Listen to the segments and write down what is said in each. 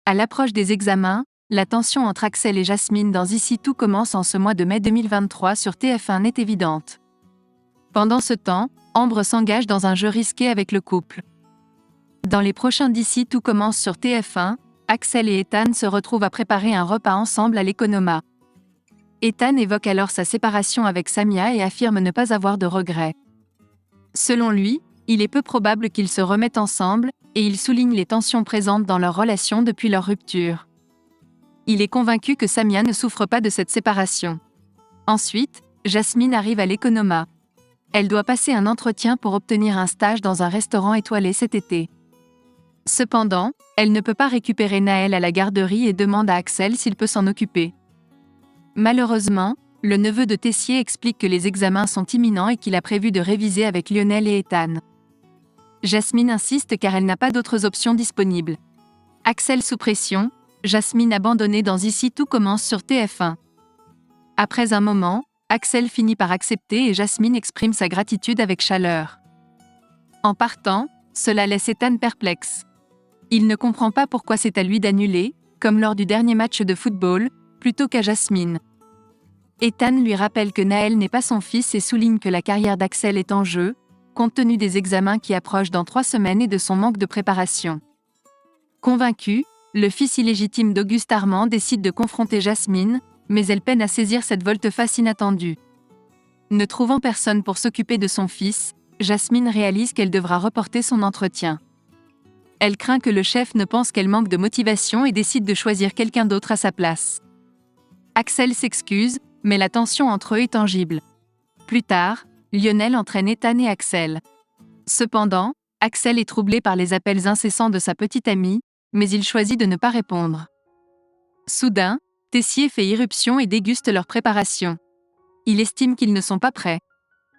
À l'approche des examens, la tension entre Axel et Jasmine dans Ici tout commence en ce mois de mai 2023 sur TF1 est évidente. Pendant ce temps, Ambre s'engage dans un jeu risqué avec le couple. Dans les prochains d'Ici tout commence sur TF1, Axel et Ethan se retrouvent à préparer un repas ensemble à l'Economa. Ethan évoque alors sa séparation avec Samia et affirme ne pas avoir de regrets. Selon lui, il est peu probable qu'ils se remettent ensemble, et il souligne les tensions présentes dans leur relation depuis leur rupture. Il est convaincu que Samia ne souffre pas de cette séparation. Ensuite, Jasmine arrive à l'Economa. Elle doit passer un entretien pour obtenir un stage dans un restaurant étoilé cet été. Cependant, elle ne peut pas récupérer Naël à la garderie et demande à Axel s'il peut s'en occuper. Malheureusement, le neveu de Tessier explique que les examens sont imminents et qu'il a prévu de réviser avec Lionel et Ethan. Jasmine insiste car elle n'a pas d'autres options disponibles. Axel sous pression, Jasmine abandonnée dans Ici tout commence sur TF1. Après un moment, Axel finit par accepter et Jasmine exprime sa gratitude avec chaleur. En partant, cela laisse Ethan perplexe. Il ne comprend pas pourquoi c'est à lui d'annuler, comme lors du dernier match de football, plutôt qu'à Jasmine. Ethan lui rappelle que Naël n'est pas son fils et souligne que la carrière d'Axel est en jeu, compte tenu des examens qui approchent dans 3 semaines et de son manque de préparation. Convaincu, le fils illégitime d'Auguste Armand décide de confronter Jasmine, mais elle peine à saisir cette volte-face inattendue. Ne trouvant personne pour s'occuper de son fils, Jasmine réalise qu'elle devra reporter son entretien. Elle craint que le chef ne pense qu'elle manque de motivation et décide de choisir quelqu'un d'autre à sa place. Axel s'excuse, mais la tension entre eux est tangible. Plus tard, Lionel entraîne Ethan et Axel. Cependant, Axel est troublé par les appels incessants de sa petite amie, mais il choisit de ne pas répondre. Soudain, Tessier fait irruption et déguste leur préparation. Il estime qu'ils ne sont pas prêts.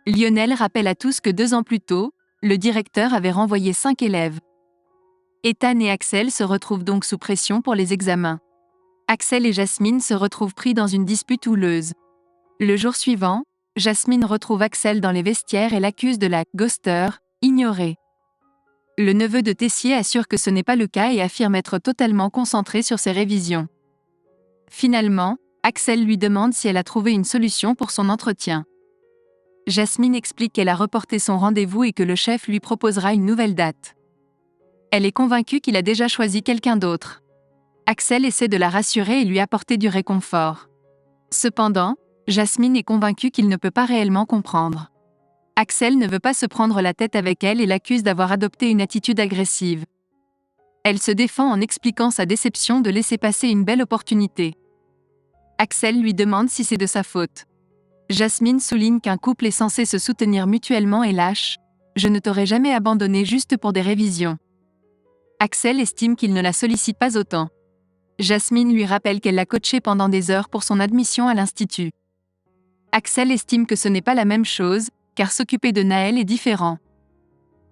Lionel rappelle à tous que 2 ans plus tôt, le directeur avait renvoyé 5 élèves. Ethan et Axel se retrouvent donc sous pression pour les examens. Axel et Jasmine se retrouvent pris dans une dispute houleuse. Le jour suivant, Jasmine retrouve Axel dans les vestiaires et l'accuse de la « ghoster », ignorée. Le neveu de Tessier assure que ce n'est pas le cas et affirme être totalement concentré sur ses révisions. Finalement, Axel lui demande si elle a trouvé une solution pour son entretien. Jasmine explique qu'elle a reporté son rendez-vous et que le chef lui proposera une nouvelle date. Elle est convaincue qu'il a déjà choisi quelqu'un d'autre. Axel essaie de la rassurer et lui apporter du réconfort. Cependant, Jasmine est convaincue qu'il ne peut pas réellement comprendre. Axel ne veut pas se prendre la tête avec elle et l'accuse d'avoir adopté une attitude agressive. Elle se défend en expliquant sa déception de laisser passer une belle opportunité. Axel lui demande si c'est de sa faute. Jasmine souligne qu'un couple est censé se soutenir mutuellement et lâche « Je ne t'aurais jamais abandonné juste pour des révisions ». Axel estime qu'il ne la sollicite pas autant. Jasmine lui rappelle qu'elle l'a coaché pendant des heures pour son admission à l'institut. Axel estime que ce n'est pas la même chose, car s'occuper de Naël est différent.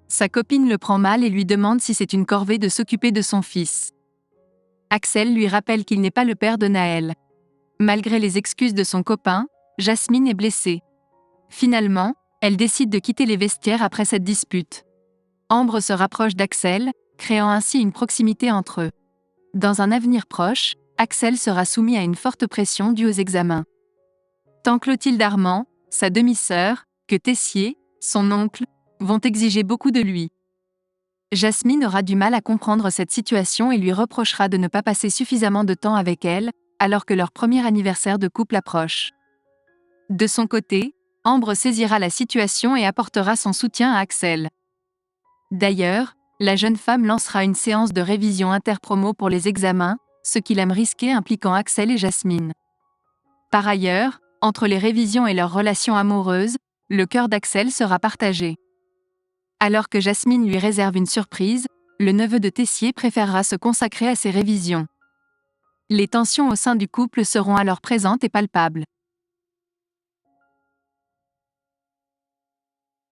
Sa copine le prend mal et lui demande si c'est une corvée de s'occuper de son fils. Axel lui rappelle qu'il n'est pas le père de Naël. Malgré les excuses de son copain, Jasmine est blessée. Finalement, elle décide de quitter les vestiaires après cette dispute. Ambre se rapproche d'Axel, créant ainsi une proximité entre eux. Dans un avenir proche, Axel sera soumis à une forte pression due aux examens. Tant Clotilde Armand, sa demi-sœur, que Tessier, son oncle, vont exiger beaucoup de lui. Jasmine aura du mal à comprendre cette situation et lui reprochera de ne pas passer suffisamment de temps avec elle, alors que leur premier anniversaire de couple approche. De son côté, Ambre saisira la situation et apportera son soutien à Axel. D'ailleurs, la jeune femme lancera une séance de révision interpromo pour les examens, ce qu'il aime risquer impliquant Axel et Jasmine. Par ailleurs, entre les révisions et leur relation amoureuse, le cœur d'Axel sera partagé. Alors que Jasmine lui réserve une surprise, le neveu de Tessier préférera se consacrer à ses révisions. Les tensions au sein du couple seront alors présentes et palpables.